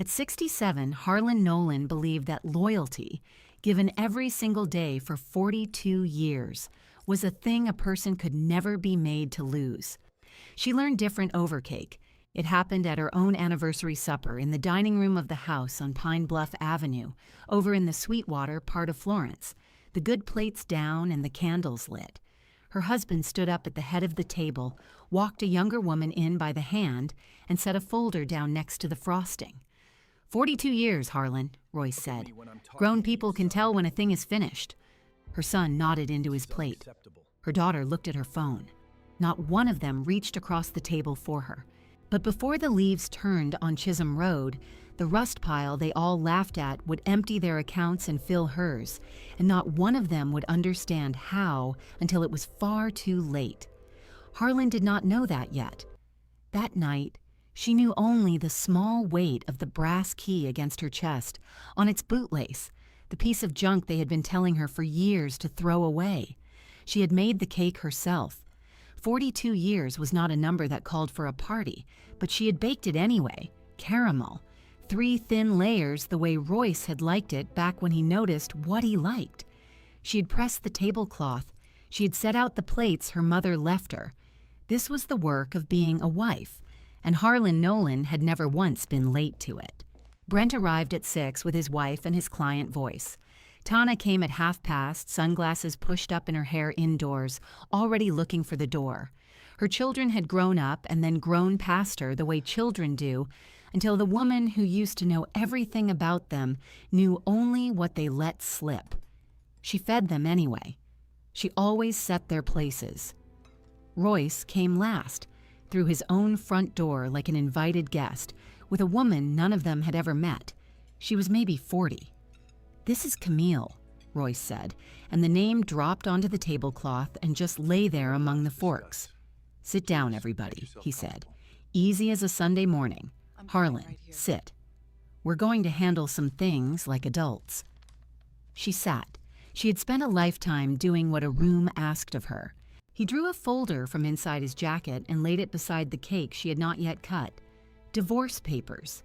At 67, Harlan Nolen believed that loyalty, given every single day for 42 years, was a thing a person could never be made to lose. She learned different over cake. It happened at her own anniversary supper in the dining room of the house on Pine Bluff Avenue, over in the Sweetwater part of Florence, the good plates down and the candles lit. Her husband stood up at the head of the table, walked a younger woman in by the hand, and set a folder down next to the frosting. 42 years, Harlan, Royce said. Grown people can tell when a thing is finished. Her son nodded into his plate. Her daughter looked at her phone. Not one of them reached across the table for her. But before the leaves turned on Chisholm Road, the rust pile they all laughed at would empty their accounts and fill hers, and not one of them would understand how until it was far too late. Harlan did not know that yet. That night, she knew only the small weight of the brass key against her chest, on its bootlace, the piece of junk they had been telling her for years to throw away. She had made the cake herself. 42 years was not a number that called for a party, but she had baked it anyway, caramel, 3 thin layers the way Royce had liked it back when he noticed what he liked. She had pressed the tablecloth. She had set out the plates her mother left her. This was the work of being a wife, and Harlan Nolen had never once been late to it. Brent arrived at 6 with his wife and his client Voice. Tana came at past, sunglasses pushed up in her hair indoors, already looking for the door. Her children had grown up and then grown past her the way children do, until the woman who used to know everything about them knew only what they let slip. She fed them anyway. She always set their places. Royce came last, through his own front door like an invited guest, with a woman none of them had ever met. She was maybe 40. "This is Camille," Royce said, and the name dropped onto the tablecloth and just lay there among the forks. "Sit down, everybody," he said. "Easy as a Sunday morning. Harlan, sit. We're going to handle some things like adults." She sat. She had spent a lifetime doing what a room asked of her. He drew a folder from inside his jacket and laid it beside the cake she had not yet cut. Divorce papers.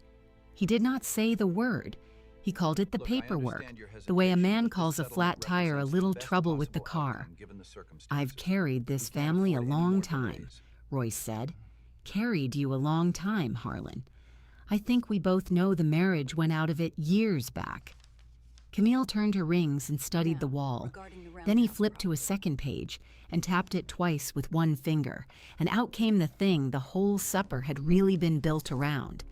He did not say the word. He called it the paperwork, the way a man calls a flat tire a little trouble with the car. "I've carried this family a long time," Royce said. "Carried you a long time, Harlan. I think we both know the marriage went out of it years back." Camille turned her rings and studied the wall. Then he flipped to a second page and tapped it twice with one finger, and out came the thing the whole supper had really been built around.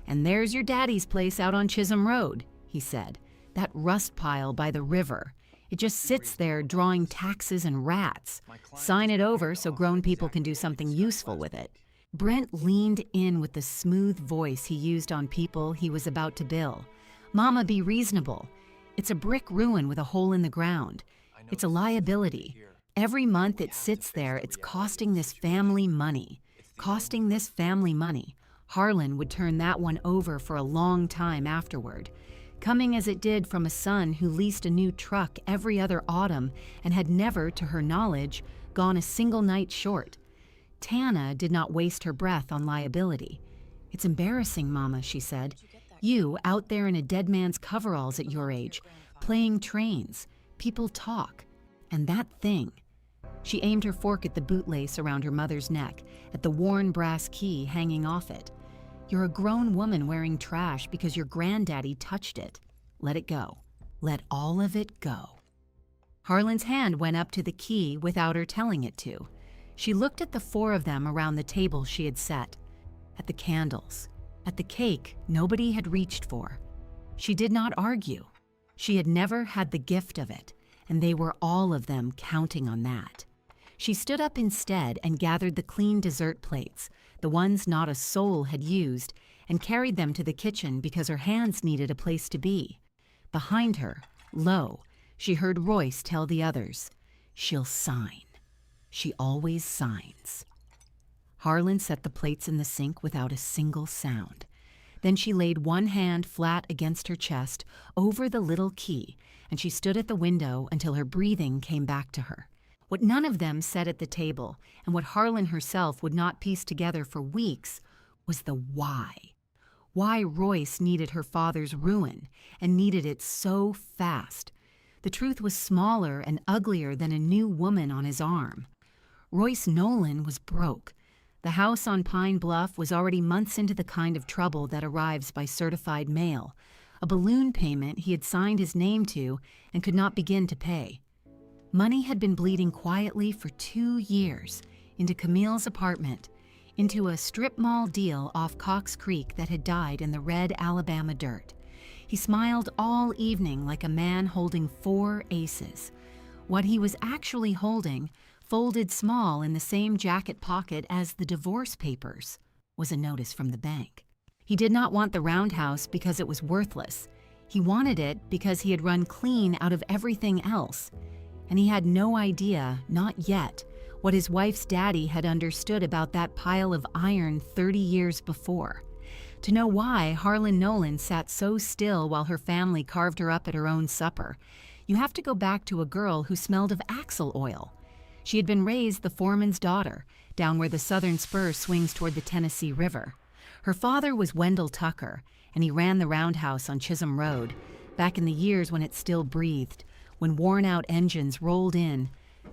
"And there's your daddy's place out on Chisholm Road," he said. "That rust pile by the river. It just sits there drawing taxes and rats. Sign it over so grown people can do something useful with it." Brent leaned in with the smooth voice he used on people he was about to bill. "Mama, be reasonable. It's a brick ruin with a hole in the ground. It's a liability. Every month it sits there, it's costing this family money. Costing this family money." Harlan would turn that one over for a long time afterward, coming as it did from a son who leased a new truck every other autumn and had never, to her knowledge, gone a single night short. Tana did not waste her breath on liability. "It's embarrassing, Mama," she said. "You out there in a dead man's coveralls at your age, playing trains. People talk. And that thing." She aimed her fork at the bootlace around her mother's neck, at the worn brass key hanging off it. "You're a grown woman wearing trash because your granddaddy touched it. Let it go. Let all of it go." Harlan's hand went up to the key without her telling it to. She looked at the 4 of them around the table she had set, at the candles, at the cake nobody had reached for. She did not argue. She had never had the gift of it, and they were all of them counting on that. She stood up instead and gathered the clean dessert plates, the ones not a soul had used, and carried them to the kitchen because her hands needed a place to be. Behind her, low, she heard Royce tell the others, "She'll sign. She always signs." Harlan set the plates in the sink without a single sound. Then she laid one hand flat against her chest over the little key, and she stood at the window until her breathing came back to her. What none of them said at the table, and what Harlan herself would not piece together for weeks, was the why. Why Royce needed her father's ruin, and needed it so fast. The truth was smaller and uglier than a new woman on his arm. Royce Nolen was broke. The house on Pine Bluff was already months into the kind of trouble that arrives by certified mail, a balloon payment he had signed his name to and could not begin to pay. Money had been bleeding quietly for 2 years into Camille's apartment, into a strip mall deal off Cox Creek that had died in the red Alabama dirt. He smiled all evening like a man holding 4 aces. What he was actually holding, folded small in the same jacket pocket as the divorce papers, was a notice from the bank. He did not want the Roundhouse because it was worthless. He wanted it because he had run clean out of everything else. And he had no idea, not yet, what his wife's daddy had understood about that pile of iron 30 years before. To know why Harlan Nolen sat so still while her family carved her up at her own supper, you have to go back to a girl who smelled of axle oil. She had been raised the foreman's daughter, down where the southern spur swings toward the Tennessee River. Her father was Wendell Tucker, and he ran the Roundhouse on Chisholm Road, back in the years when it still breathed, when worn-out engines rolled in,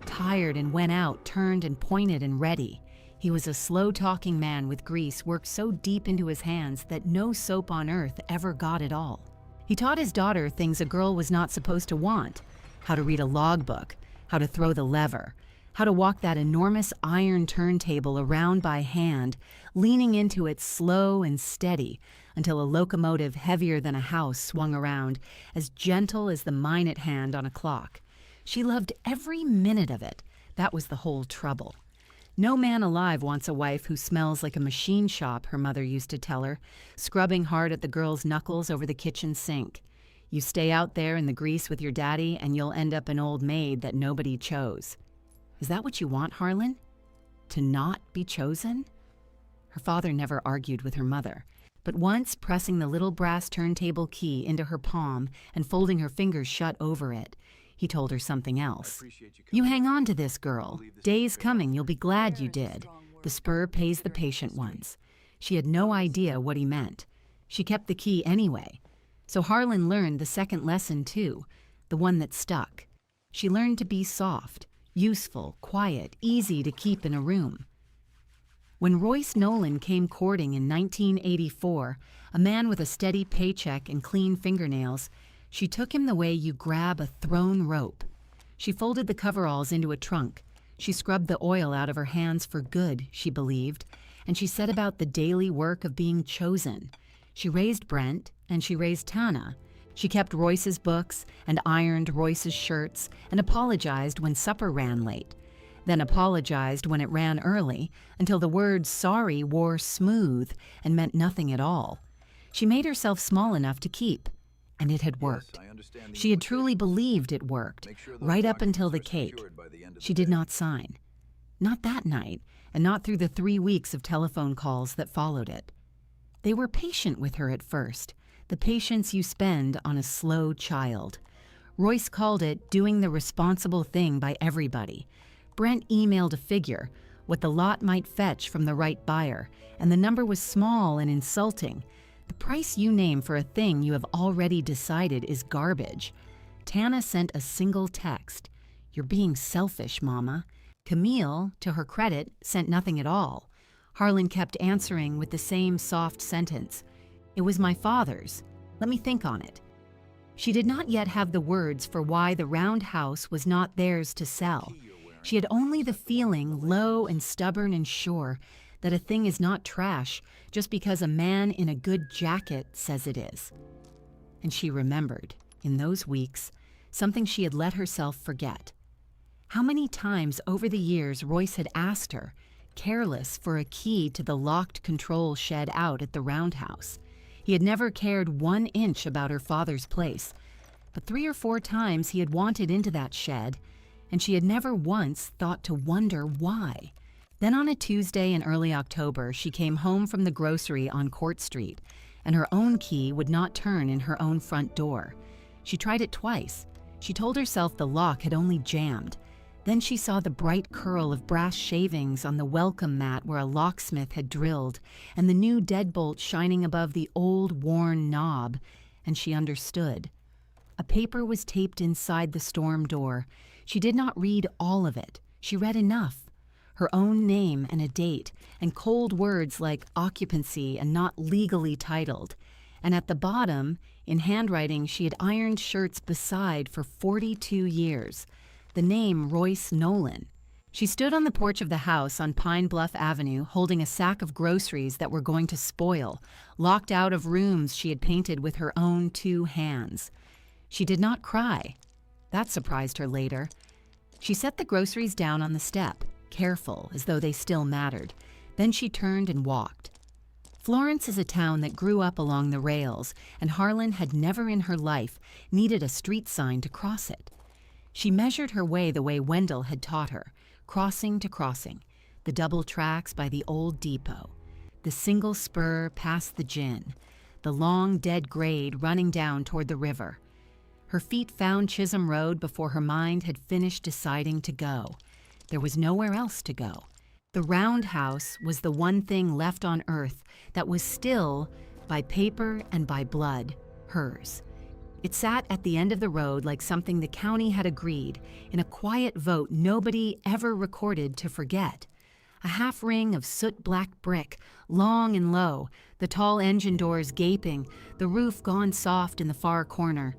tired and went out, turned and pointed and ready. He was a slow-talking man with grease worked so deep into his hands that no soap on earth ever got it all. He taught his daughter things a girl was not supposed to want: how to read a logbook, how to throw the lever, how to walk that enormous iron turntable around by hand, leaning into it slow and steady until a locomotive heavier than a house swung around, as gentle as the minute hand on a clock. She loved every minute of it. That was the whole trouble. No man alive wants a wife who smells like a machine shop, her mother used to tell her, scrubbing hard at the girl's knuckles over the kitchen sink. You stay out there in the grease with your daddy and you'll end up an old maid that nobody chose. Is that what you want, Harlan? To not be chosen? Her father never argued with her mother, but once pressing the little brass turntable key into her palm and folding her fingers shut over it, he told her something else. You hang on to this, girl. Days coming you'll be glad you did. The spur pays the patient ones. She had no idea what he meant. She kept the key anyway. So Harlan learned the second lesson too, the one that stuck. She learned to be soft, useful, quiet, easy to keep in a room. When Royce Nolen came courting in 1984, a man with a steady paycheck and clean fingernails, she took him the way you grab a thrown rope. She folded the coveralls into a trunk. She scrubbed the oil out of her hands for good, she believed, and she set about the daily work of being chosen. She raised Brent, and she raised Tana. She kept Royce's books and ironed Royce's shirts and apologized when supper ran late, then apologized when it ran early until the word sorry wore smooth and meant nothing at all. She made herself small enough to keep, and it had worked. She had truly believed it worked, right up until the cake. She did not sign. Not that night, and not through the 3 weeks of telephone calls that followed it. They were patient with her at first, the patience you spend on a slow child. Royce called it doing the responsible thing by everybody. Brent emailed a figure, what the lot might fetch from the right buyer, and the number was small and insulting. The price you name for a thing you have already decided is garbage. Tana sent a single text. You're being selfish, Mama. Camille, to her credit, sent nothing at all. Harlan kept answering with the same soft sentence. It was my father's. Let me think on it. She did not yet have the words for why the Roundhouse was not theirs to sell. She had only the feeling, low and stubborn and sure, that a thing is not trash just because a man in a good jacket says it is. And she remembered, in those weeks, something she had let herself forget. How many times over the years Royce had asked her, careless, for a key to the locked control shed out at the Roundhouse. He had never cared 1 inch about her father's place, but 3 or 4 times he had wanted into that shed, and she had never once thought to wonder why. Then on a Tuesday in early October, she came home from the grocery on Court Street, and her own key would not turn in her own front door. She tried it twice. She told herself the lock had only jammed. Then she saw the bright curl of brass shavings on the welcome mat where a locksmith had drilled, and the new deadbolt shining above the old, worn knob, and she understood. A paper was taped inside the storm door. She did not read all of it. She read enough. Her own name and a date, and cold words like occupancy and not legally titled. And at the bottom, in handwriting she had ironed shirts beside for 42 years, the name Royce Nolen. She stood on the porch of the house on Pine Bluff Avenue holding a sack of groceries that were going to spoil, locked out of rooms she had painted with her own 2 hands. She did not cry. That surprised her later. She set the groceries down on the step, careful, as though they still mattered. Then she turned and walked. Florence is a town that grew up along the rails, and Harlan had never in her life needed a street sign to cross it. She measured her way the way Wendell had taught her, crossing to crossing, the double tracks by the old depot, the single spur past the gin, the long dead grade running down toward the river. Her feet found Chisholm Road before her mind had finished deciding to go. There was nowhere else to go. The Roundhouse was the one thing left on earth that was still, by paper and by blood, hers. It sat at the end of the road like something the county had agreed, in a quiet vote nobody ever recorded to forget. A half ring of soot-black brick, long and low, the tall engine doors gaping, the roof gone soft in the far corner.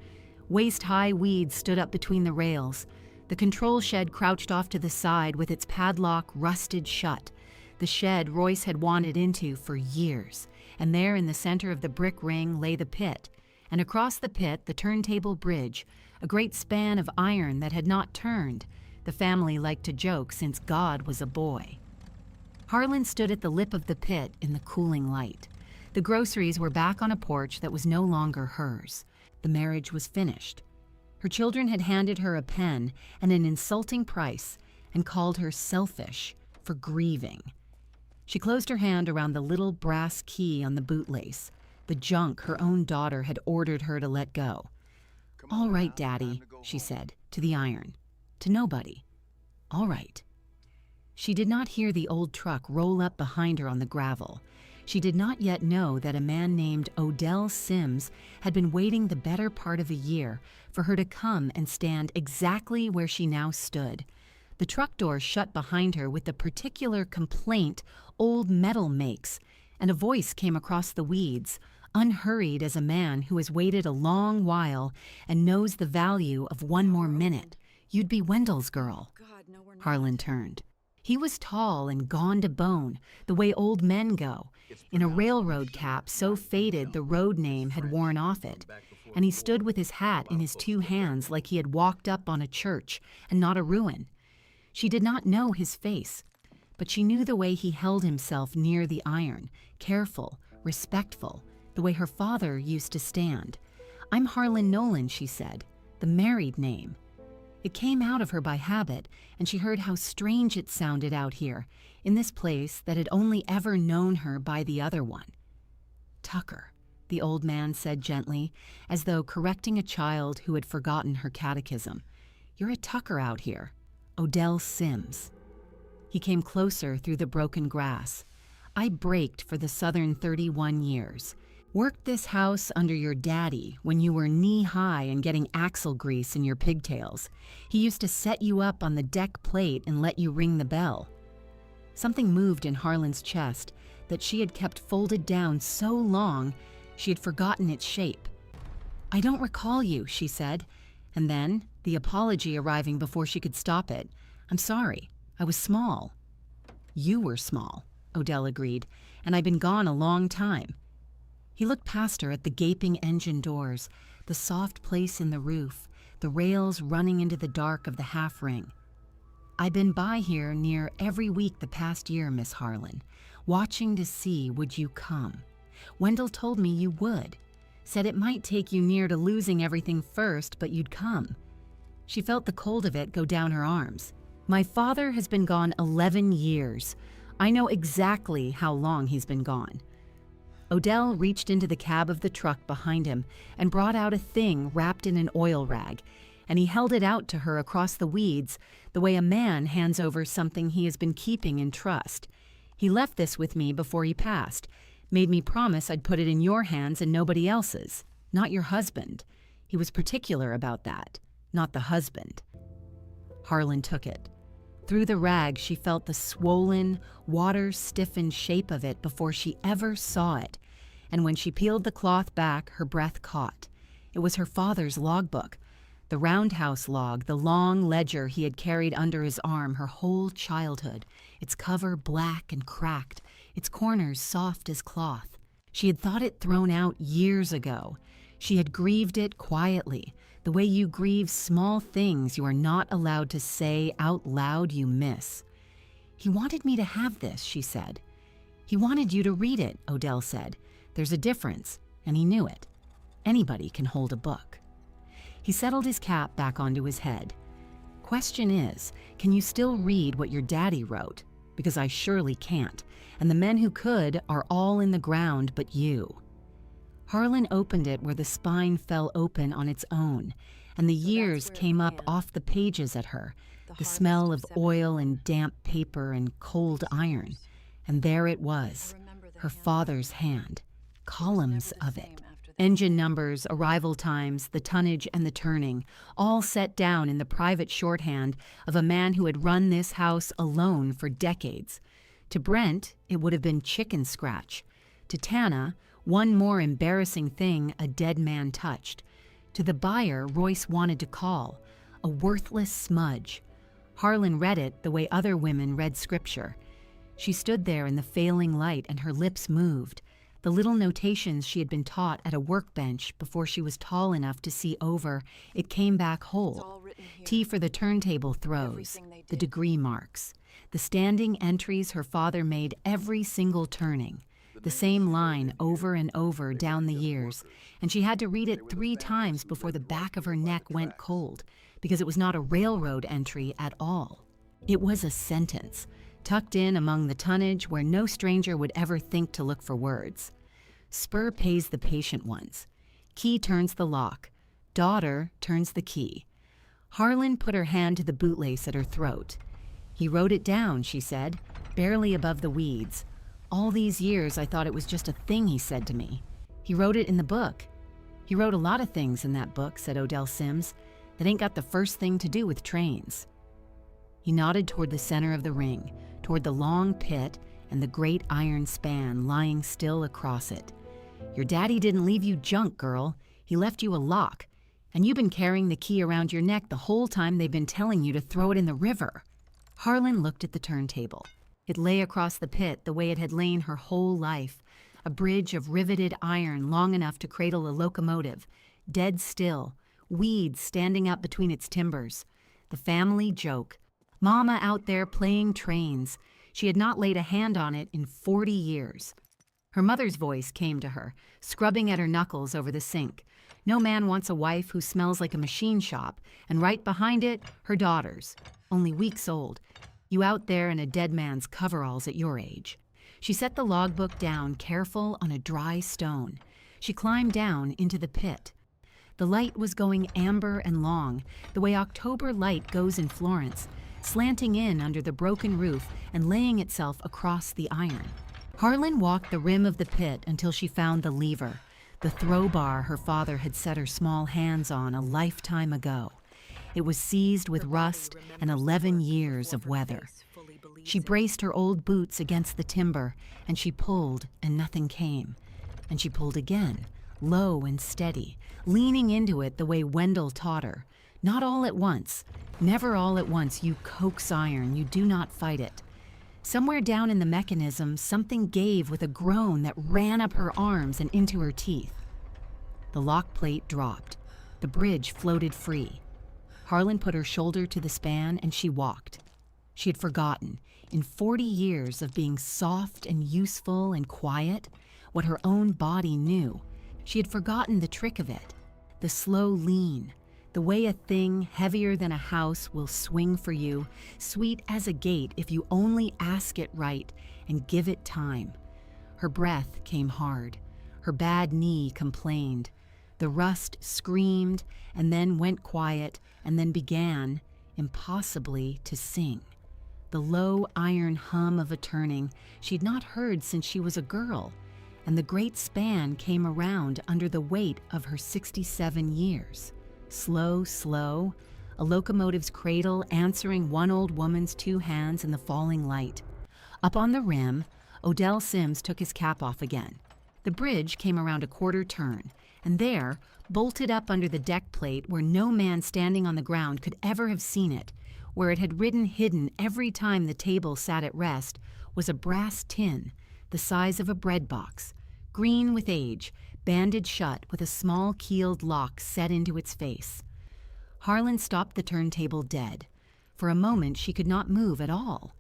Waist-high weeds stood up between the rails. The control shed crouched off to the side with its padlock rusted shut. The shed Royce had wanted into for years, and there in the center of the brick ring lay the pit. And across the pit, the turntable bridge, a great span of iron that had not turned. The family liked to joke since God was a boy. Harlan stood at the lip of the pit in the cooling light. The groceries were back on a porch that was no longer hers. The marriage was finished. Her children had handed her a pen and an insulting price and called her selfish for grieving. She closed her hand around the little brass key on the bootlace, the junk her own daughter had ordered her to let go. "All right, Daddy," she said, to the iron. To nobody. "All right." She did not hear the old truck roll up behind her on the gravel. She did not yet know that a man named Odell Sims had been waiting the better part of a year for her to come and stand exactly where she now stood. The truck door shut behind her with the particular complaint old metal makes, and a voice came across the weeds, unhurried as a man who has waited a long while and knows the value of one more minute. "You'd be Wendell's girl." Harlan turned. He was tall and gone to bone, the way old men go, in a railroad cap so faded the road name had worn off it, and he stood with his hat in his 2 hands like he had walked up on a church and not a ruin. She did not know his face, but she knew the way he held himself near the iron, careful, respectful, the way her father used to stand. "I'm Harlan Nolen," she said, the married name. It came out of her by habit, and she heard how strange it sounded out here, in this place that had only ever known her by the other one. "Tucker," the old man said gently, as though correcting a child who had forgotten her catechism. "You're a Tucker out here. Odell Sims." He came closer through the broken grass. "I braked for the Southern 31 years. Worked this house under your daddy when you were knee-high and getting axle grease in your pigtails. He used to set you up on the deck plate and let you ring the bell." Something moved in Harlan's chest that she had kept folded down so long she had forgotten its shape. "I don't recall you," she said, and then, the apology arriving before she could stop it, "I'm sorry. I was small." "You were small," Odell agreed, "and I've been gone a long time." He looked past her at the gaping engine doors, the soft place in the roof, the rails running into the dark of the half-ring. "I've been by here near every week the past year, Miss Harlan, watching to see would you come. Wendell told me you would. Said it might take you near to losing everything first, but you'd come." She felt the cold of it go down her arms. "My father has been gone 11 years. I know exactly how long he's been gone." Odell reached into the cab of the truck behind him and brought out a thing wrapped in an oil rag, and he held it out to her across the weeds the way a man hands over something he has been keeping in trust. He left this with me before he passed, made me promise I'd put it in your hands and nobody else's, not your husband. He was particular about that, not the husband. Harlan took it. Through the rag, she felt the swollen, water-stiffened shape of it before she ever saw it, and when she peeled the cloth back, her breath caught. It was her father's logbook, the Roundhouse log, the long ledger he had carried under his arm her whole childhood, its cover black and cracked, its corners soft as cloth. She had thought it thrown out years ago. She had grieved it quietly, the way you grieve small things you are not allowed to say out loud you miss. He wanted me to have this, she said. He wanted you to read it, Odell said. There's a difference, and he knew it. Anybody can hold a book. He settled his cap back onto his head. Question is, can you still read what your daddy wrote? Because I surely can't, and the men who could are all in the ground but you. Harlan opened it where the spine fell open on its own, and the years came up off the pages at her, the smell of oil and damp paper and cold iron. And there it was, her father's hand, columns of it. Engine numbers, arrival times, the tonnage and the turning, all set down in the private shorthand of a man who had run this house alone for decades. To Brent, it would have been chicken scratch. To Tana, one more embarrassing thing a dead man touched. To the buyer Royce wanted to call, a worthless smudge. Harlan read it the way other women read scripture. She stood there in the failing light and her lips moved. The little notations she had been taught at a workbench before she was tall enough to see over, it came back whole. T for the turntable throws, the degree marks, the standing entries her father made every single turning, the same line over and over down the years, and she had to read it 3 times before the back of her neck went cold, because it was not a railroad entry at all. It was a sentence, tucked in among the tonnage where no stranger would ever think to look for words. Spur pays the patient ones. Key turns the lock. Daughter turns the key. Harlan put her hand to the bootlace at her throat. He wrote it down, she said, barely above the weeds. All these years I thought it was just a thing he said to me. He wrote it in the book. He wrote a lot of things in that book, said Odell Sims, that ain't got the first thing to do with trains. He nodded toward the center of the ring, toward the long pit and the great iron span lying still across it. Your daddy didn't leave you junk, girl. He left you a lock, and you've been carrying the key around your neck the whole time they've been telling you to throw it in the river. Harlan looked at the turntable. It lay across the pit the way it had lain her whole life, a bridge of riveted iron long enough to cradle a locomotive, dead still, weeds standing up between its timbers. The family joke. Mama out there playing trains. She had not laid a hand on it in 40 years. Her mother's voice came to her, scrubbing at her knuckles over the sink. No man wants a wife who smells like a machine shop, and right behind it, her daughters, only weeks old. You out there in a dead man's coveralls at your age. She set the logbook down, careful, on a dry stone. She climbed down into the pit. The light was going amber and long, the way October light goes in Florence, slanting in under the broken roof and laying itself across the iron. Harlan walked the rim of the pit until she found the lever, the throw bar her father had set her small hands on a lifetime ago. It was seized with rust and 11 years of weather. She braced her old boots against the timber, and she pulled, and nothing came. And she pulled again, low and steady, leaning into it the way Wendell taught her. Not all at once. Never all at once, you coax iron, you do not fight it. Somewhere down in the mechanism, something gave with a groan that ran up her arms and into her teeth. The lock plate dropped. The bridge floated free. Harlan put her shoulder to the span and she walked. She had forgotten, in 40 years of being soft and useful and quiet, what her own body knew. She had forgotten the trick of it, the slow lean, the way a thing heavier than a house will swing for you, sweet as a gate if you only ask it right and give it time. Her breath came hard. Her bad knee complained. The rust screamed and then went quiet and then began, impossibly, to sing. The low iron hum of a turning she'd not heard since she was a girl, and the great span came around under the weight of her 67 years. Slow, slow, a locomotive's cradle answering one old woman's two hands in the falling light. Up on the rim, Odell Sims took his cap off again. The bridge came around a quarter turn, and there, bolted up under the deck plate where no man standing on the ground could ever have seen it, where it had ridden hidden every time the table sat at rest, was a brass tin, the size of a bread box, green with age, banded shut with a small keeled lock set into its face. Harlan stopped the turntable dead. For a moment she could not move at all.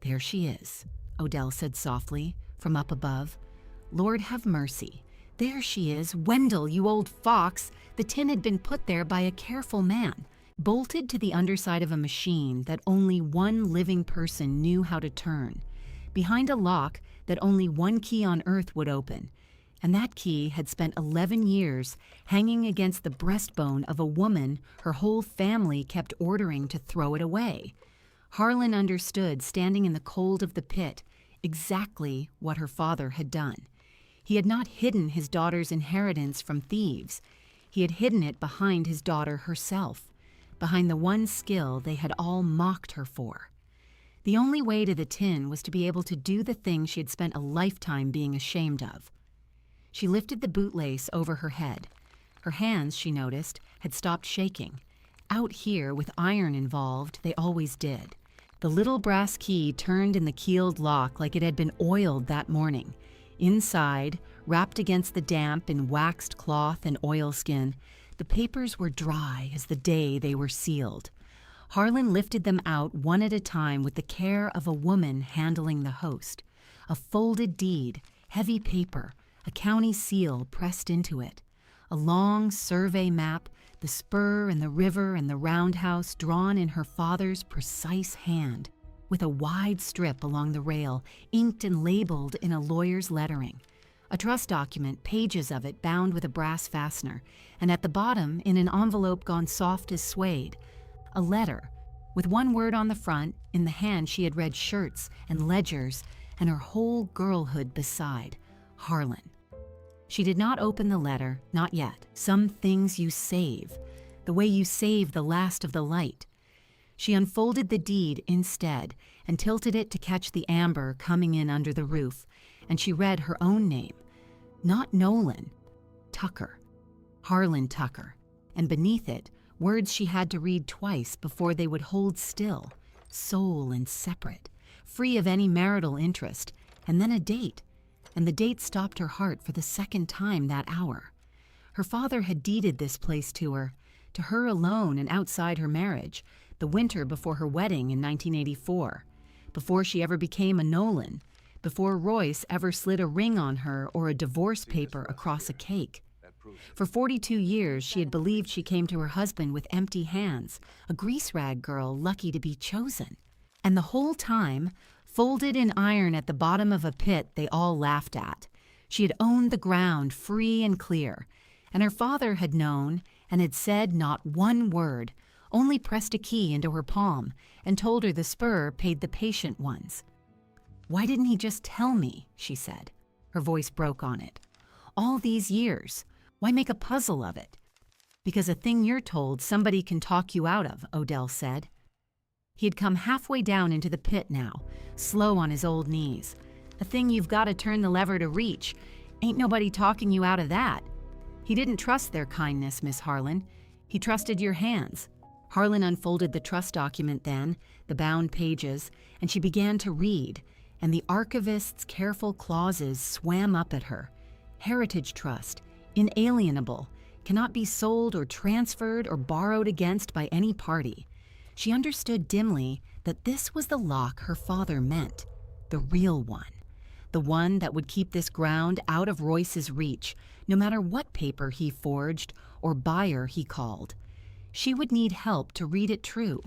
"There she is," Odell said softly, from up above. "Lord have mercy. There she is. Wendell, you old fox!" The tin had been put there by a careful man, bolted to the underside of a machine that only one living person knew how to turn, behind a lock that only one key on earth would open, and that key had spent 11 years hanging against the breastbone of a woman her whole family kept ordering to throw it away. Harlan understood, standing in the cold of the pit, exactly what her father had done. He had not hidden his daughter's inheritance from thieves. He had hidden it behind his daughter herself, behind the one skill they had all mocked her for. The only way to the tin was to be able to do the thing she had spent a lifetime being ashamed of. She lifted the bootlace over her head. Her hands, she noticed, had stopped shaking. Out here, with iron involved, they always did. The little brass key turned in the keeled lock like it had been oiled that morning. Inside, wrapped against the damp in waxed cloth and oilskin, the papers were dry as the day they were sealed. Harlan lifted them out one at a time with the care of a woman handling the host. A folded deed, heavy paper, a county seal pressed into it, a long survey map, the spur and the river and the roundhouse drawn in her father's precise hand, with a wide strip along the rail, inked and labeled in a lawyer's lettering. A trust document, pages of it bound with a brass fastener, and at the bottom, in an envelope gone soft as suede, a letter, with one word on the front, in the hand she had read shirts and ledgers, and her whole girlhood beside, Harlan. She did not open the letter, not yet. Some things you save, the way you save the last of the light. She unfolded the deed instead and tilted it to catch the amber coming in under the roof, and she read her own name. Not Nolen, Tucker. Harlan Tucker. And beneath it, words she had to read twice before they would hold still, sole and separate, free of any marital interest, and then a date. And the date stopped her heart for the second time that hour. Her father had deeded this place to her alone and outside her marriage, the winter before her wedding in 1984, before she ever became a Nolen, before Royce ever slid a ring on her or a divorce paper across a cake. For 42 years, she had believed she came to her husband with empty hands, a grease rag girl lucky to be chosen. And the whole time, folded in iron at the bottom of a pit they all laughed at, she had owned the ground free and clear, and her father had known and had said not one word, only pressed a key into her palm and told her the spur paid the patient ones. "Why didn't he just tell me?" she said. Her voice broke on it. "All these years. Why make a puzzle of it?" "Because a thing you're told somebody can talk you out of," Odell said. He had come halfway down into the pit now, slow on his old knees. "A thing you've got to turn the lever to reach. Ain't nobody talking you out of that." He didn't trust their kindness, Miss Harlan. He trusted your hands. Harlan unfolded the trust document then, the bound pages, and she began to read, and the archivist's careful clauses swam up at her. Heritage trust, inalienable, cannot be sold or transferred or borrowed against by any party. She understood dimly that this was the lock her father meant, the real one, the one that would keep this ground out of Royce's reach, no matter what paper he forged or buyer he called. She would need help to read it true.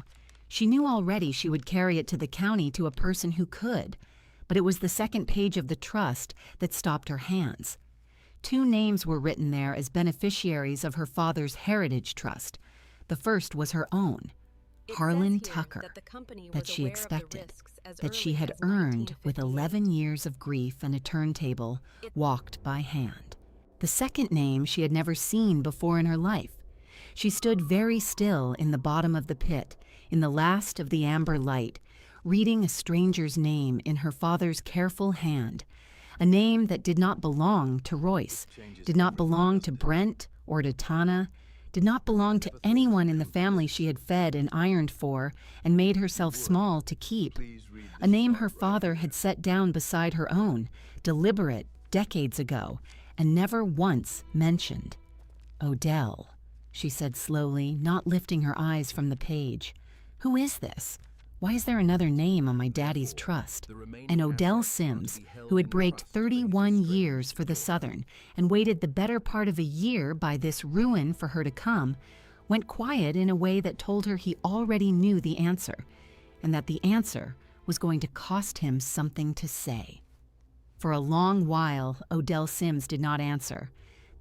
She knew already she would carry it to the county to a person who could, but it was the second page of the trust that stopped her hands. 2 names were written there as beneficiaries of her father's heritage trust. The first was her own, Harlan Tucker, that she expected, that she had earned with 11 years of grief and a turntable, walked by hand. The second name she had never seen before in her life. She stood very still in the bottom of the pit, in the last of the amber light, reading a stranger's name in her father's careful hand, a name that did not belong to Royce, did not belong to Brent or to Tana, did not belong to anyone in the family she had fed and ironed for and made herself small to keep. A name her father had set down beside her own, deliberate, decades ago, and never once mentioned. Odell, she said slowly, not lifting her eyes from the page. Who is this? Why is there another name on my daddy's trust? And Odell Sims, who had braked 31 years for the Southern and waited the better part of a year by this ruin for her to come, went quiet in a way that told her he already knew the answer, and that the answer was going to cost him something to say. For a long while, Odell Sims did not answer.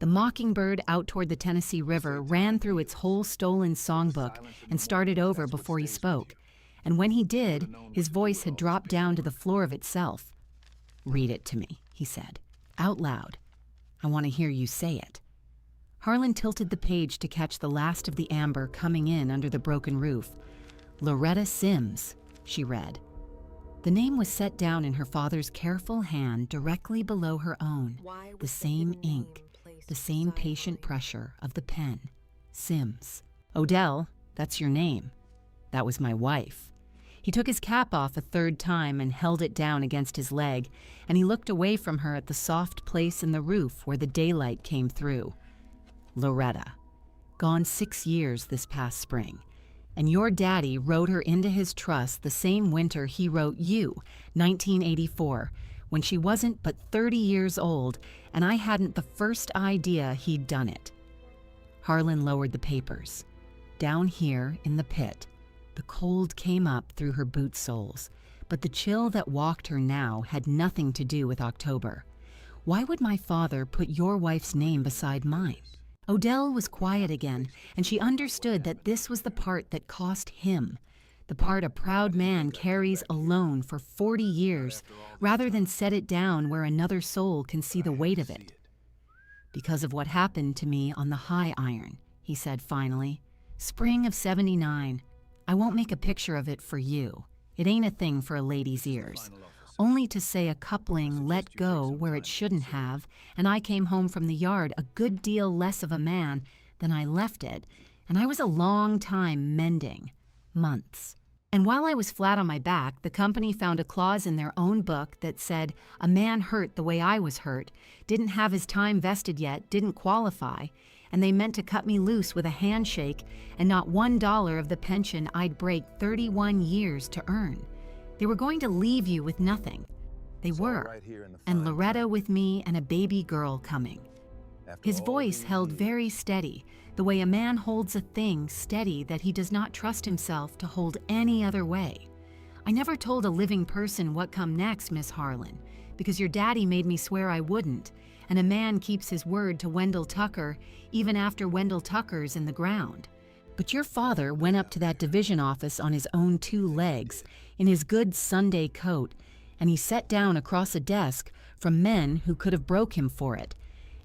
The mockingbird out toward the Tennessee River ran through its whole stolen songbook and started over before he spoke. And when he did, his voice had dropped down to the floor of itself. "Read it to me," he said, out loud. "I want to hear you say it." Harlan tilted the page to catch the last of the amber coming in under the broken roof. "Loretta Sims," she read. The name was set down in her father's careful hand directly below her own, the same ink, the same patient pressure of the pen. Sims. "Odell, that's your name. That was my wife." He took his cap off a third time and held it down against his leg, and he looked away from her at the soft place in the roof where the daylight came through. "Loretta. Gone 6 years this past spring. And your daddy wrote her into his trust the same winter he wrote you, 1984, when she wasn't but 30 years old, and I hadn't the first idea he'd done it." Harlan lowered the papers. Down here in the pit, the cold came up through her boot soles, but the chill that walked her now had nothing to do with October. Why would my father put your wife's name beside mine? Odell was quiet again, and she understood that this was the part that cost him, the part a proud man carries alone for 40 years, rather than set it down where another soul can see the weight of it. "Because of what happened to me on the high iron," he said finally. "Spring of '79. I won't make a picture of it for you. It ain't a thing for a lady's ears. Only to say a coupling let go where it shouldn't have, and I came home from the yard a good deal less of a man than I left it, and I was a long time mending. Months. And while I was flat on my back, the company found a clause in their own book that said a man hurt the way I was hurt, didn't have his time vested yet, didn't qualify, and they meant to cut me loose with a handshake and not $1 of the pension I'd break 31 years to earn. They were going to leave you with nothing. They were. And Loretta with me and a baby girl coming." His voice held very steady, the way a man holds a thing steady that he does not trust himself to hold any other way. "I never told a living person what come next, Miss Harlan, because your daddy made me swear I wouldn't, and a man keeps his word to Wendell Tucker even after Wendell Tucker's in the ground. But your father went up to that division office on his own 2 legs, in his good Sunday coat, and he sat down across a desk from men who could have broke him for it,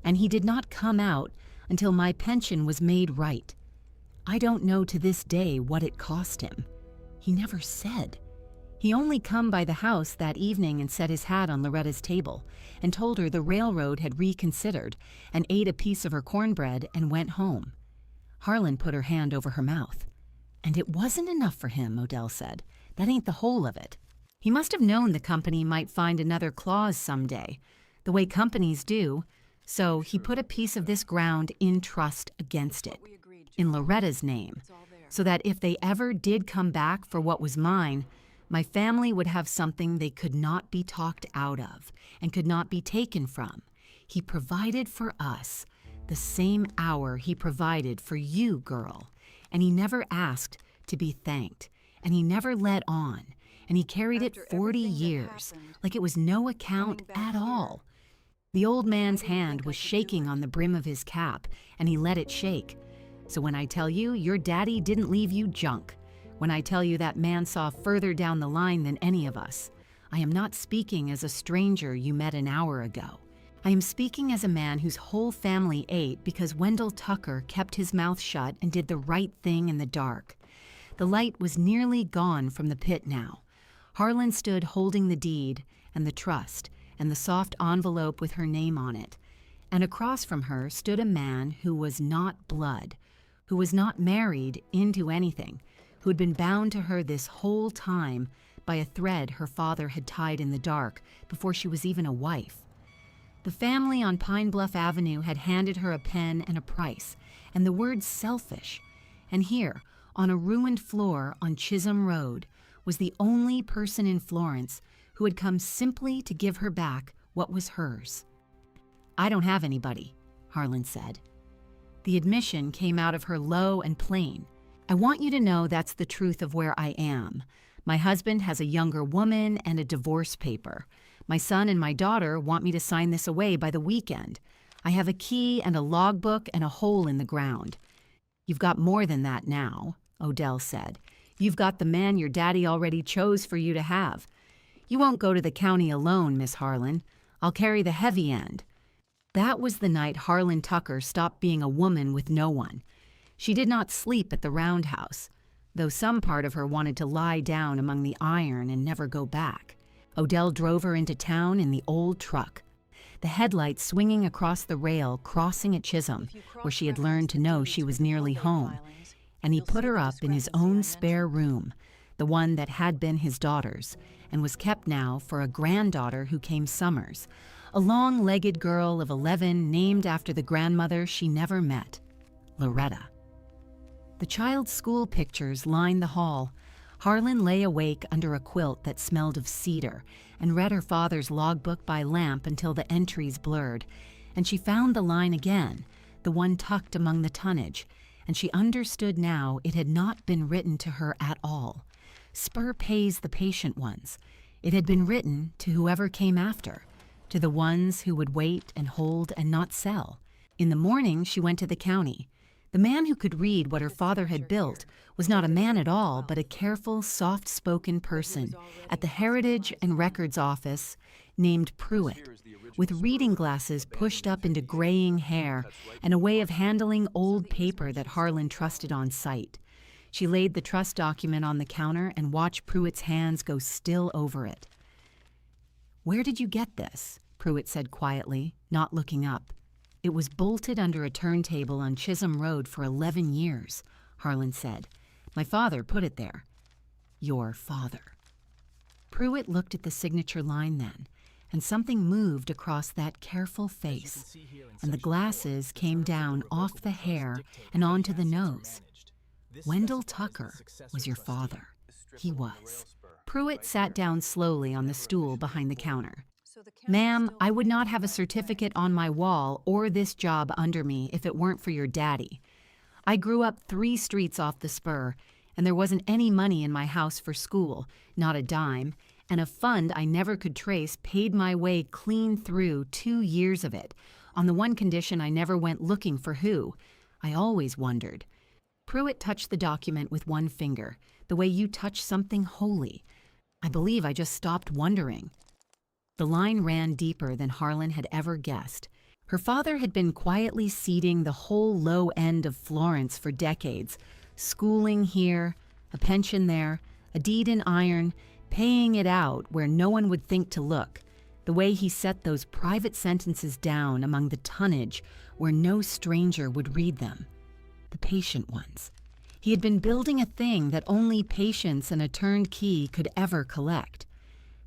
and he did not come out until my pension was made right. I don't know to this day what it cost him. He never said. He only come by the house that evening and set his hat on Loretta's table and told her the railroad had reconsidered and ate a piece of her cornbread and went home." Harlan put her hand over her mouth. "And it wasn't enough for him," Odell said. "That ain't the whole of it. He must have known the company might find another clause someday, the way companies do, so he put a piece of this ground in trust against it, in Loretta's name, so that if they ever did come back for what was mine, my family would have something they could not be talked out of and could not be taken from. He provided for us the same hour he provided for you, girl, and he never asked to be thanked, and he never let on, and he carried it 40 years, like it was no account at all. The old man's hand was shaking on the brim of his cap, and he let it shake. So when I tell you your daddy didn't leave you junk, when I tell you that man saw further down the line than any of us, I am not speaking as a stranger you met an hour ago. I am speaking as a man whose whole family ate because Wendell Tucker kept his mouth shut and did the right thing in the dark. The light was nearly gone from the pit now. Harlan stood holding the deed and the trust and the soft envelope with her name on it. And across from her stood a man who was not blood, who was not married into anything, who had been bound to her this whole time by a thread her father had tied in the dark before she was even a wife. The family on Pine Bluff Avenue had handed her a pen and a price, and the word selfish. And here, on a ruined floor on Chisholm Road, was the only person in Florence who had come simply to give her back what was hers. "I don't have anybody," Harlan said. The admission came out of her low and plain. "I want you to know that's the truth of where I am. My husband has a younger woman and a divorce paper. My son and my daughter want me to sign this away by the weekend. I have a key and a logbook and a hole in the ground." "You've got more than that now," Odell said. "You've got the man your daddy already chose for you to have. You won't go to the county alone, Miss Harlan. I'll carry the heavy end." That was the night Harlan Tucker stopped being a woman with no one. She did not sleep at the Roundhouse, though some part of her wanted to lie down among the iron and never go back. Odell drove her into town in the old truck, the headlights swinging across the rail crossing at Chisholm, where she had learned to know she was nearly home. And he put her up in his own spare room, the one that had been his daughter's, and was kept now for a granddaughter who came summers, a long-legged girl of 11 named after the grandmother she never met, Loretta. The child's school pictures lined the hall. Harlan lay awake under a quilt that smelled of cedar and read her father's logbook by lamp until the entries blurred, and she found the line again, the one tucked among the tonnage, and she understood now it had not been written to her at all. Spur pays the patient ones. It had been written to whoever came after, to the ones who would wait and hold and not sell. In the morning, she went to the county. The man who could read what her father had built was not a man at all, but a careful, soft-spoken person at the Heritage and Records Office named Pruitt, with reading glasses pushed up into graying hair and a way of handling old paper that Harlan trusted on sight. She laid the trust document on the counter and watched Pruitt's hands go still over it. "Where did you get this?" Pruitt said quietly, not looking up. "It was bolted under a turntable on Chisholm Road for 11 years, Harlan said. "My father put it there." "Your father." Pruitt looked at the signature line then, and something moved across that careful face, and the glasses came down off the hair and onto the nose. "Wendell Tucker was your father." He was. Pruitt sat down slowly on the stool behind the counter. "Ma'am, I would not have a certificate on my wall or this job under me if it weren't for your daddy. I grew up 3 streets off the spur, and there wasn't any money in my house for school, not a dime, and a fund I never could trace paid my way clean through 2 years of it, on the one condition I never went looking for who. I always wondered." Pruitt touched the document with one finger, the way you touch something holy. "I believe I just stopped wondering." The line ran deeper than Harlan had ever guessed. Her father had been quietly seeding the whole low end of Florence for decades, schooling here, a pension there, a deed in iron, paying it out where no one would think to look, the way he set those private sentences down among the tonnage where no stranger would read them. The patient ones. He had been building a thing that only patience and a turned key could ever collect.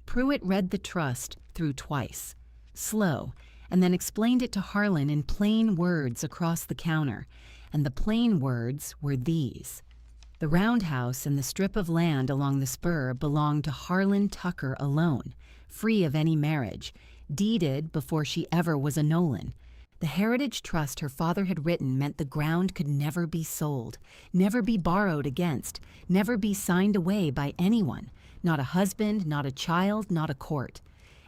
Pruitt read the trust through twice, slow, and then explained it to Harlan in plain words across the counter, and the plain words were these. The Roundhouse and the strip of land along the spur belonged to Harlan Tucker alone, free of any marriage, deeded before she ever was a Nolen. The heritage trust her father had written meant the ground could never be sold, never be borrowed against, never be signed away by anyone, not a husband, not a child, not a court.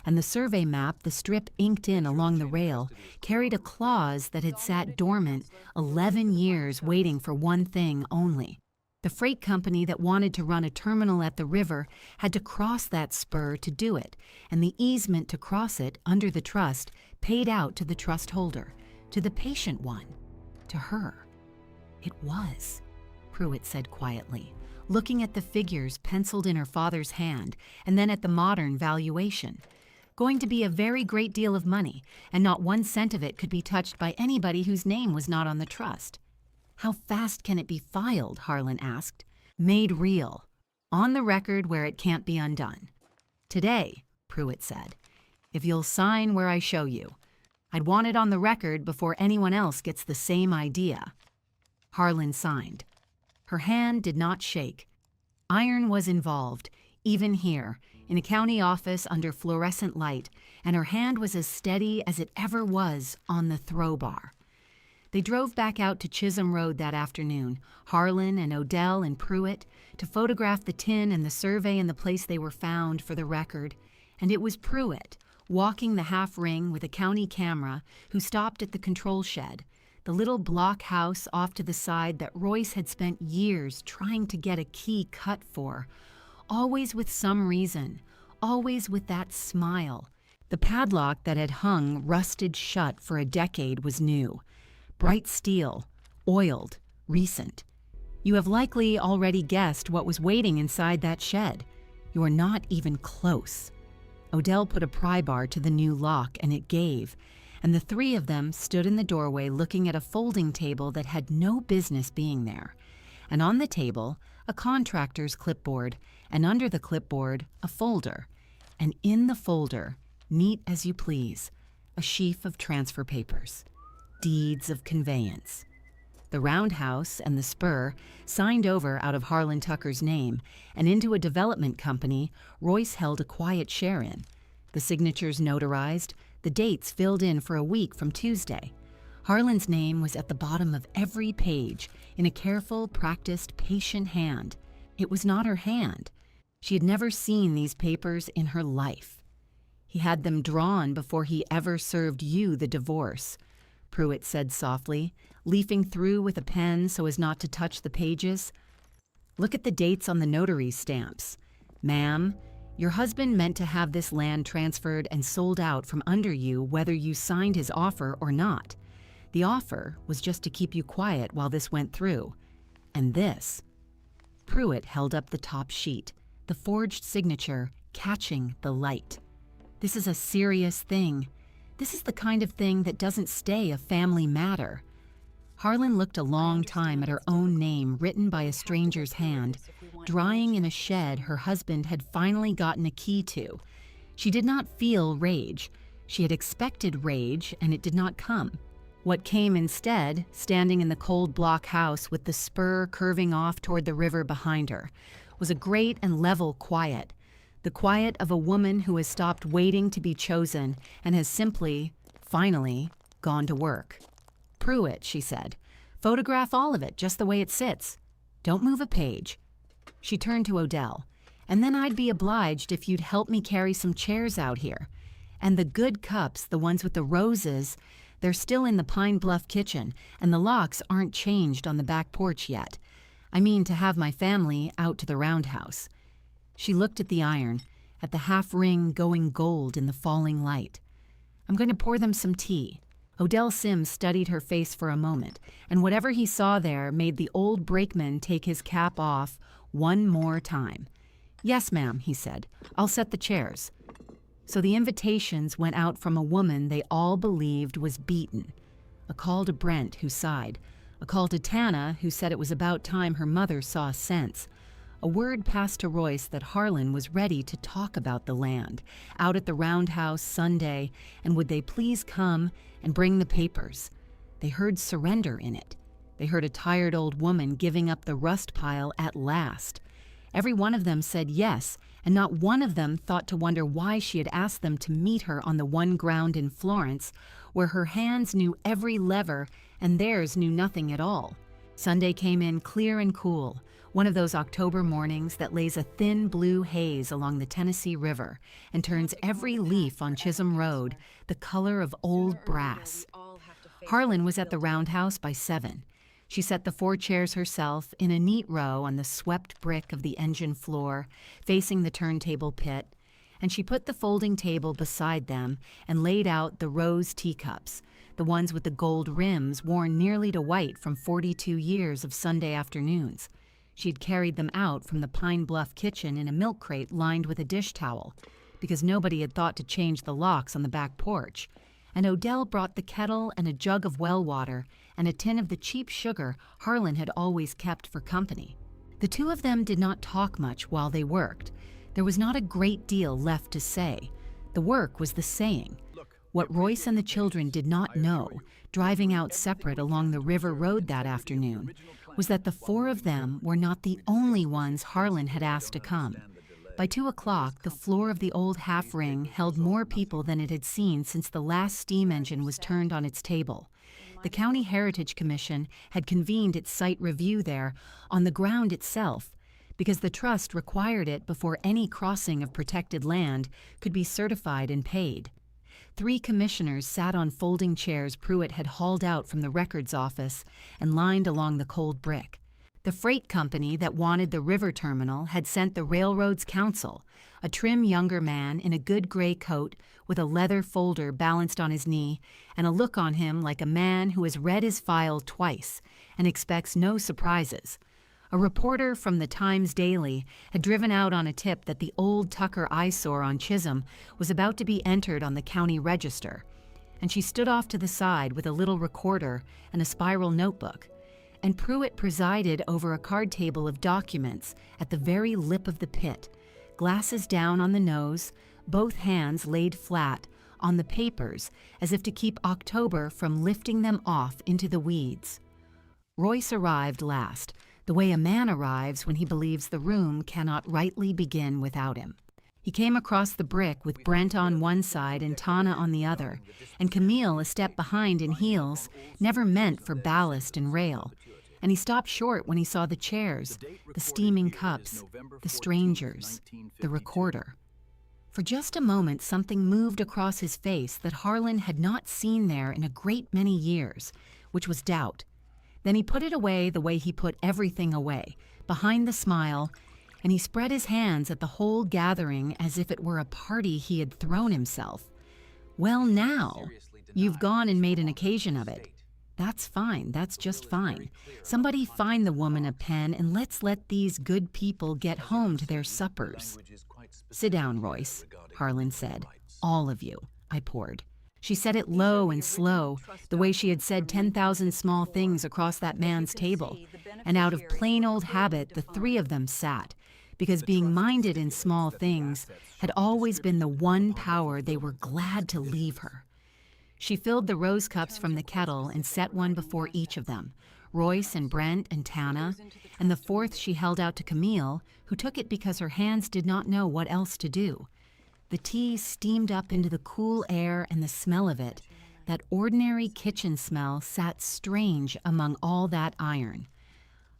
and the survey map, the strip inked in along the rail, carried a clause that had sat dormant 11 years waiting for one thing only. The freight company that wanted to run a terminal at the river had to cross that spur to do it, and the easement to cross it under the trust paid out to the trust holder, to the patient one, to her. It was, Pruitt said quietly, looking at the figures penciled in her father's hand and then at the modern valuation. Going to be a very great deal of money, and not 1 cent of it could be touched by anybody whose name was not on the trust. How fast can it be filed? Harlan asked. Made real. On the record where it can't be undone. Today, Pruitt said, if you'll sign where I show you. I'd want it on the record before anyone else gets the same idea. Harlan signed. Her hand did not shake. Iron was involved, even here, in a county office under fluorescent light, and her hand was as steady as it ever was on the throw bar. They drove back out to Chisholm Road that afternoon, Harlan and Odell and Pruitt, to photograph the tin and the survey and the place they were found for the record. And it was Pruitt, walking the half ring with a county camera, who stopped at the control shed, the little block house off to the side that Royce had spent years trying to get a key cut for, always with some reason, always with that smile. The padlock that had hung rusted shut for a decade was new. Bright steel, oiled, recent. You have likely already guessed what was waiting inside that shed. You are not even close. Odell put a pry bar to the new lock, and it gave, and the three of them stood in the doorway looking at a folding table that had no business being there. And on the table, a contractor's clipboard, and under the clipboard, a folder. And in the folder, neat as you please, a sheaf of transfer papers. Deeds of conveyance. The Roundhouse and the Spur signed over out of Harlan Tucker's name and into a development company Royce held a quiet share in. The signatures notarized, the dates filled in for a week from Tuesday. Harlan's name was at the bottom of every page in a careful, practiced, patient hand. It was not her hand. She had never seen these papers in her life. He had them drawn before he ever served you the divorce, Pruitt said softly, leafing through with a pen so as not to touch the pages. Look at the dates on the notary stamps. Ma'am, your husband meant to have this land transferred and sold out from under you whether you signed his offer or not. The offer was just to keep you quiet while this went through. And this. Pruitt held up the top sheet, the forged signature catching the light. This is a serious thing. This is the kind of thing that doesn't stay a family matter. Harlan looked a long time at her own name written by a stranger's hand, drying in a shed her husband had finally gotten a key to. She did not feel rage. She had expected rage, and it did not come. What came instead, standing in the cold block house with the spur curving off toward the river behind her, was a great and level quiet. The quiet of a woman who has stopped waiting to be chosen and has simply, finally, gone to work. Pruitt, she said, photograph all of it just the way it sits. Don't move a page. She turned to Odell. And then I'd be obliged if you'd help me carry some chairs out here. And the good cups, the ones with the roses, they're still in the Pine Bluff kitchen, and the locks aren't changed on the back porch yet. I mean to have my family out to the Roundhouse. She looked at the iron, at the half ring going gold in the falling light. I'm going to pour them some tea. Odell Sims studied her face for a moment, and whatever he saw there made the old brakeman take his cap off one more time. Yes, ma'am, he said. I'll set the chairs. So the invitations went out from a woman they all believed was beaten. A call to Brent, who sighed. A call to Tana, who said it was about time her mother saw sense. A word passed to Royce that Harlan was ready to talk about the land, out at the Roundhouse Sunday, and would they please come and bring the papers. They heard surrender in it. They heard a tired old woman giving up the rust pile at last. Every one of them said yes, and not one of them thought to wonder why she had asked them to meet her on the one ground in Florence, where her hands knew every lever and theirs knew nothing at all. Sunday came in clear and cool, One of those October mornings that lays a thin blue haze along the Tennessee River and turns every leaf on Chisholm Road the color of old brass. Harlan was at the Roundhouse by 7. She set the 4 chairs herself in a neat row on the swept brick of the engine floor, facing the turntable pit, and she put the folding table beside them and laid out the rose teacups, the ones with the gold rims worn nearly to white from 42 years of Sunday afternoons. She'd carried them out from the Pine Bluff kitchen in a milk crate lined with a dish towel, because nobody had thought to change the locks on the back porch, and Odell brought the kettle and a jug of well water and a tin of the cheap sugar Harlan had always kept for company. The two of them did not talk much while they worked. There was not a great deal left to say. The work was the saying. What Royce and the children did not know, driving out separate along the river road that afternoon, was that the 4 of them were not the only ones Harlan had asked to come. By 2 o'clock, the floor of the old half-ring held more people than it had seen since the last steam engine was turned on its table. The County Heritage Commission had convened its site review there on the ground itself, because the trust required it before any crossing of protected land could be certified and paid. 3 commissioners sat on folding chairs Pruitt had hauled out from the records office and lined along the cold brick. The freight company that wanted the river terminal had sent the railroad's counsel, a trim younger man in a good gray coat with a leather folder balanced on his knee and a look on him like a man who has read his file twice and expects no surprises. A reporter from the Times Daily had driven out on a tip that the old Tucker eyesore on Chisholm was about to be entered on the county register, and she stood off to the side with a little recorder and a spiral notebook, and Pruitt presided over a card table of documents at the very lip of the pit, glasses down on the nose, both hands laid flat on the papers as if to keep October from lifting them off into the weeds. Royce arrived last, the way a man arrives when he believes the room cannot rightly begin without him. He came across the brick with Brent on one side and Tana on the other, and Camille a step behind in heels, never meant for ballast and rail. And he stopped short when he saw the chairs, the steaming cups, the strangers, the recorder. For just a moment something moved across his face that Harlan had not seen there in a great many years, which was doubt. Then he put it away the way he put everything away, behind the smile, and he spread his hands at the whole gathering as if it were a party he had thrown himself. Well, now, you've gone and made an occasion of it. That's fine, that's just fine. Somebody find the woman a pen and let's let these good people get home to their suppers. Sit down, Royce, Harlan said. All of you, I poured. She said it low and slow, the way she had said 10,000 small things across that man's table. And out of plain old habit, the 3 of them sat, because being minded in small things had always been the one power they were glad to leave her. She filled the rose cups from the kettle and set one before each of them, Royce and Brent and Tana, and the 4th she held out to Camille, who took it because her hands did not know what else to do. The tea steamed up into the cool air, and the smell of it, that ordinary kitchen smell, sat strange among all that iron.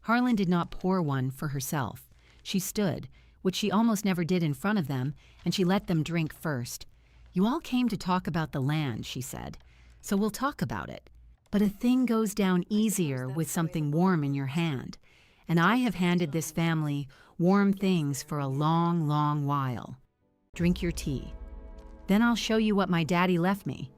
Harlan did not pour one for herself. She stood, which she almost never did in front of them, and she let them drink first. You all came to talk about the land, she said, so we'll talk about it. But a thing goes down easier with something warm in your hand, and I have handed this family warm things for a long, long while. Drink your tea. Then I'll show you what my daddy left me.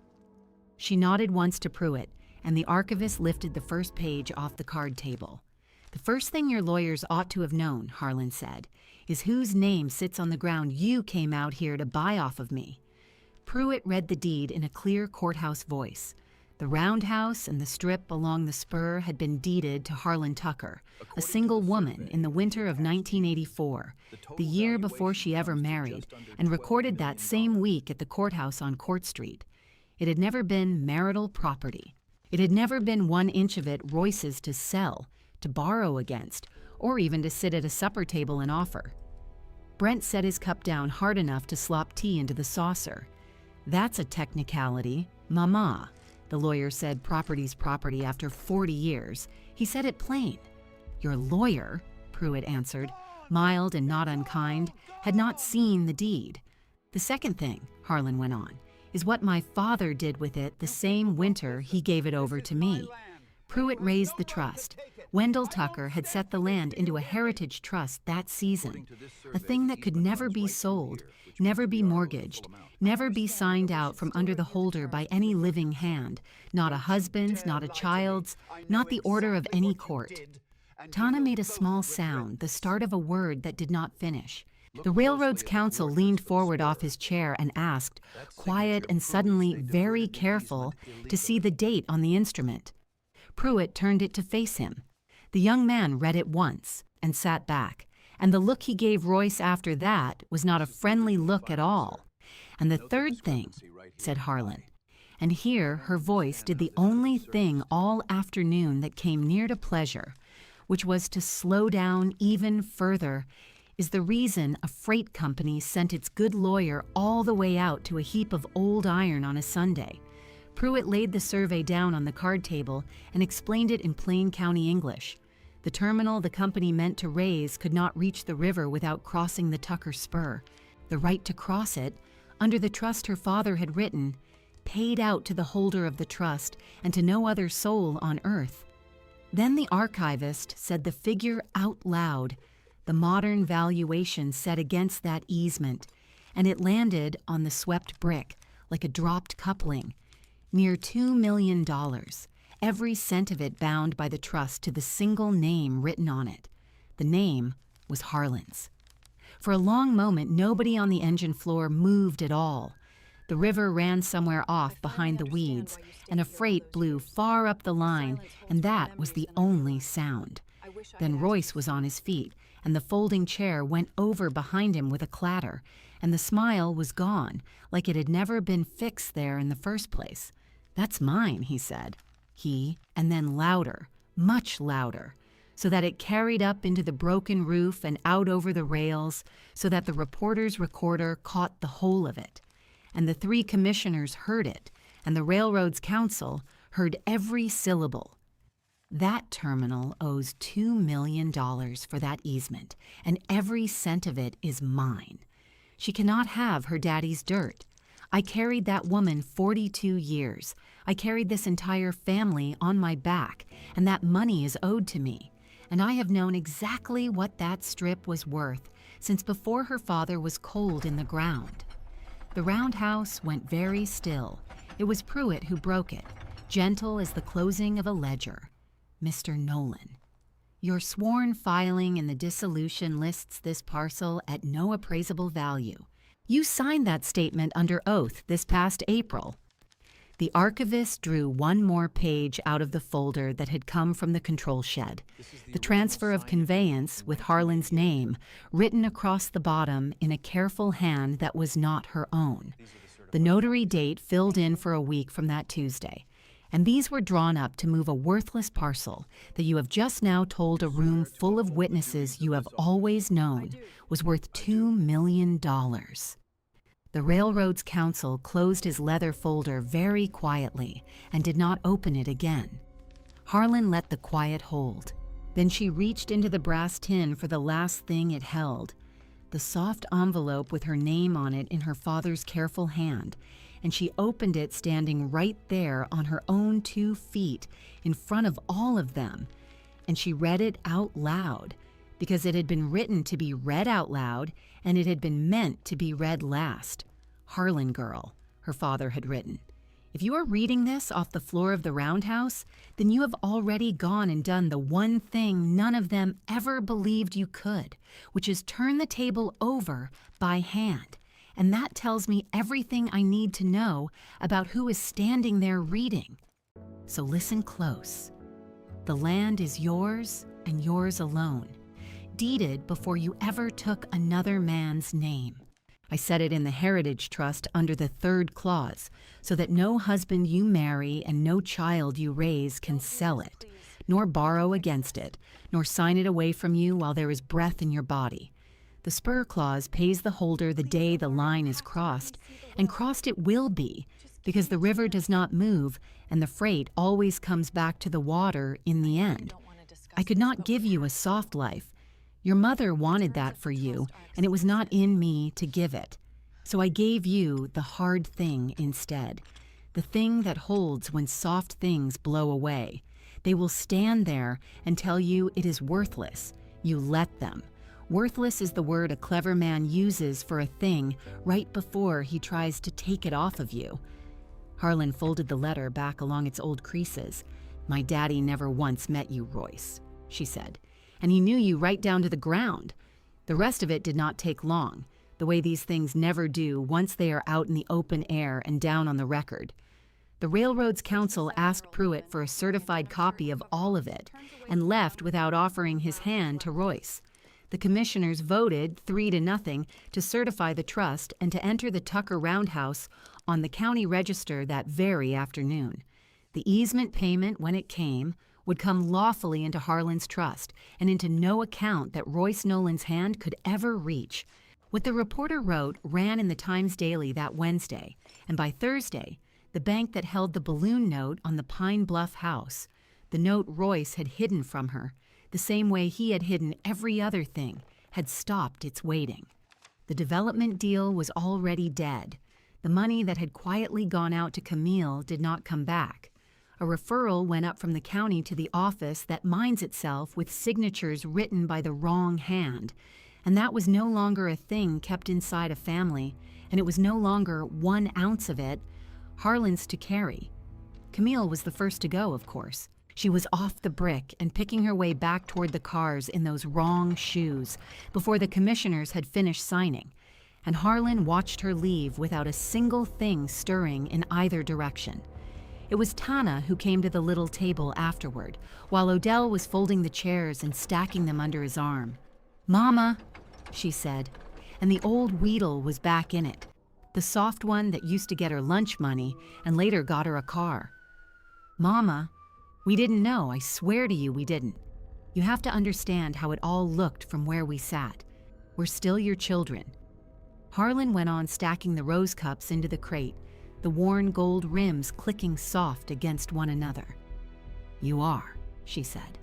She nodded once to Pruitt, and the archivist lifted the first page off the card table. The first thing your lawyers ought to have known, Harlan said, is whose name sits on the ground you came out here to buy off of me. Pruitt read the deed in a clear courthouse voice. The Roundhouse and the strip along the spur had been deeded to Harlan Tucker, a single woman, in the winter of 1984, the year before she ever married, and recorded that same week at the courthouse on Court Street. It had never been marital property. It had never been 1 inch of it Royce's to sell, to borrow against, or even to sit at a supper table and offer. Brent set his cup down hard enough to slop tea into the saucer. That's a technicality, mama. The lawyer said property's property after 40 years. He said it plain. Your lawyer? Pruitt answered, mild and not unkind, had not seen the deed. The second thing, Harlan went on, is what my father did with it the same winter he gave it over to me. Pruitt raised the trust. Wendell Tucker had set the land into a heritage trust that season, a thing that could never be sold, never be mortgaged, never be signed out from under the holder by any living hand, not a husband's, not a child's, not the order of any court. Tana made a small sound, the start of a word that did not finish. The railroad's counsel leaned forward off his chair and asked, quiet and suddenly very careful, to see the date on the instrument. Pruitt turned it to face him. The young man read it once and sat back, and the look he gave Royce after that was not a friendly look at all. And the third thing, said Harlan, and here her voice did the only thing all afternoon that came near to pleasure, which was to slow down even further, is the reason a freight company sent its good lawyer all the way out to a heap of old iron on a Sunday. Pruitt laid the survey down on the card table and explained it in plain county English. The terminal the company meant to raise could not reach the river without crossing the Tucker Spur. The right to cross it, under the trust her father had written, paid out to the holder of the trust and to no other soul on earth. Then the archivist said the figure out loud, the modern valuation set against that easement, and it landed on the swept brick like a dropped coupling. Near $2 million, every cent of it bound by the trust to the single name written on it. The name was Harlan's. For a long moment, nobody on the engine floor moved at all. The river ran somewhere off behind the weeds, and a freight blew far up the line, and that was the only sound. Then Royce was on his feet, and the folding chair went over behind him with a clatter, and the smile was gone, like it had never been fixed there in the first place. "That's mine," he said. And then louder, much louder, so that it carried up into the broken roof and out over the rails, so that the reporter's recorder caught the whole of it. And the three commissioners heard it, and the railroad's counsel heard every syllable. That terminal owes $2 million for that easement, and every cent of it is mine. She cannot have her daddy's dirt. I carried that woman 42 years. I carried this entire family on my back, and that money is owed to me. And I have known exactly what that strip was worth since before her father was cold in the ground. The roundhouse went very still. It was Pruitt who broke it, gentle as the closing of a ledger. "Mr. Nolen, your sworn filing in the dissolution lists this parcel at no appraisable value. You signed that statement under oath this past April." The archivist drew one more page out of the folder that had come from the control shed. The transfer of conveyance with Harlan's name written across the bottom in a careful hand that was not her own. The notary date filled in for a week from that Tuesday. And these were drawn up to move a worthless parcel that you have just now told a room full of witnesses you have always known was worth $2 million. The railroad's counsel closed his leather folder very quietly and did not open it again. Harlan let the quiet hold. Then she reached into the brass tin for the last thing it held, the soft envelope with her name on it in her father's careful hand, and she opened it standing right there on her own 2 feet in front of all of them, and she read it out loud, because it had been written to be read out loud, and it had been meant to be read last. "Harlan girl," her father had written. "If you are reading this off the floor of the roundhouse, then you have already gone and done the one thing none of them ever believed you could, which is turn the table over by hand. And that tells me everything I need to know about who is standing there reading. So listen close. The land is yours and yours alone, deeded before you ever took another man's name. I set it in the Heritage Trust under the 3rd clause, so that no husband you marry and no child you raise can sell it, nor borrow against it, nor sign it away from you while there is breath in your body. The spur clause pays the holder the day the line is crossed, and crossed it will be, because the river does not move and the freight always comes back to the water in the end. I could not give you a soft life, Your mother wanted that for you, and it was not in me to give it. So I gave you the hard thing instead, the thing that holds when soft things blow away. They will stand there and tell you it is worthless. You let them. Worthless is the word a clever man uses for a thing right before he tries to take it off of you. Harlan folded the letter back along its old creases. My daddy never once met you, Royce, she said, and he knew you right down to the ground. The rest of it did not take long, the way these things never do once they are out in the open air and down on the record. The Railroads Council asked Pruitt for a certified copy of all of it and left without offering his hand to Royce. The commissioners voted 3-0 to certify the trust and to enter the Tucker Roundhouse on the county register that very afternoon. The easement payment, when it came, would come lawfully into Harlan's trust and into no account that Royce Nolen's hand could ever reach. What the reporter wrote ran in the Times Daily that Wednesday, and by Thursday, the bank that held the balloon note on the Pine Bluff house, the note Royce had hidden from her, the same way he had hidden every other thing, had stopped its waiting. The development deal was already dead. The money that had quietly gone out to Camille did not come back. A referral went up from the county to the office that minds itself with signatures written by the wrong hand, and that was no longer a thing kept inside a family, and it was no longer 1 ounce of it Harlan's to carry. Camille was the first to go, of course. She was off the brick and picking her way back toward the cars in those wrong shoes before the commissioners had finished signing, and Harlan watched her leave without a single thing stirring in either direction. It was Tana who came to the little table afterward, while Odell was folding the chairs and stacking them under his arm. "Mama," she said, and the old Weedle was back in it, the soft one that used to get her lunch money and later got her a car. "Mama, we didn't know, I swear to you we didn't. You have to understand how it all looked from where we sat. We're still your children." Harlan went on stacking the rose cups into the crate, the worn gold rims clicking soft against one another. "You are," she said.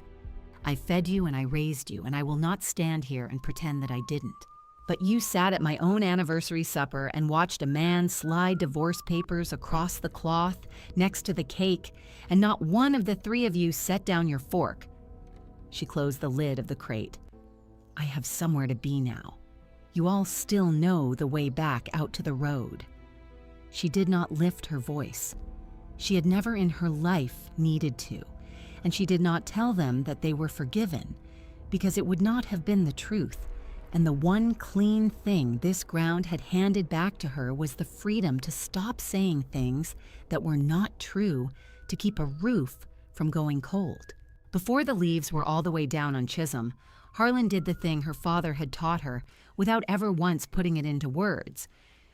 "I fed you and I raised you, and I will not stand here and pretend that I didn't. But you sat at my own anniversary supper and watched a man slide divorce papers across the cloth next to the cake, and not one of the 3 of you set down your fork." She closed the lid of the crate. "I have somewhere to be now. You all still know the way back out to the road." She did not lift her voice. She had never in her life needed to, and she did not tell them that they were forgiven, because it would not have been the truth, and the one clean thing this ground had handed back to her was the freedom to stop saying things that were not true to keep a roof from going cold. Before the leaves were all the way down on Chisholm, Harlan did the thing her father had taught her without ever once putting it into words,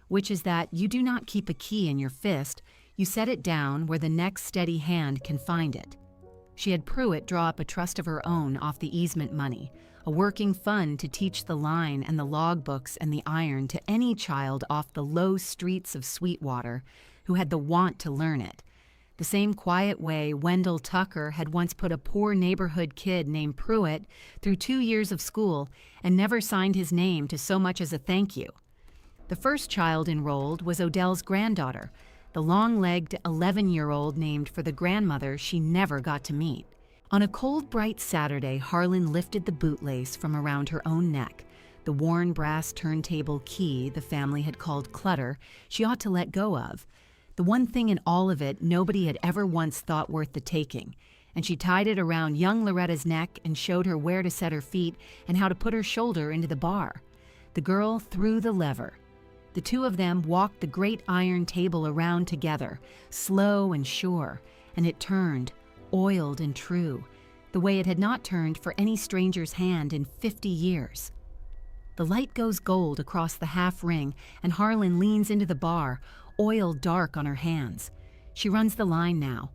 which is that you do not keep a key in your fist, you set it down where the next steady hand can find it. She had Pruitt draw up a trust of her own off the easement money, a working fund to teach the line and the logbooks and the iron to any child off the low streets of Sweetwater who had the want to learn it. The same quiet way Wendell Tucker had once put a poor neighborhood kid named Pruitt through 2 years of school and never signed his name to so much as a thank you. The first child enrolled was Odell's granddaughter, the long-legged 11-year-old named for the grandmother she never got to meet. On a cold, bright Saturday, Harlan lifted the bootlace from around her own neck, the worn brass turntable key the family had called clutter she ought to let go of, the one thing in all of it nobody had ever once thought worth the taking, and she tied it around young Loretta's neck and showed her where to set her feet and how to put her shoulder into the bar. The girl threw the lever. The 2 of them walked the great iron table around together, slow and sure, and it turned, oiled and true, the way it had not turned for any stranger's hand in 50 years. The light goes gold across the half ring, and Harlan leans into the bar, oil dark on her hands. She runs the line now,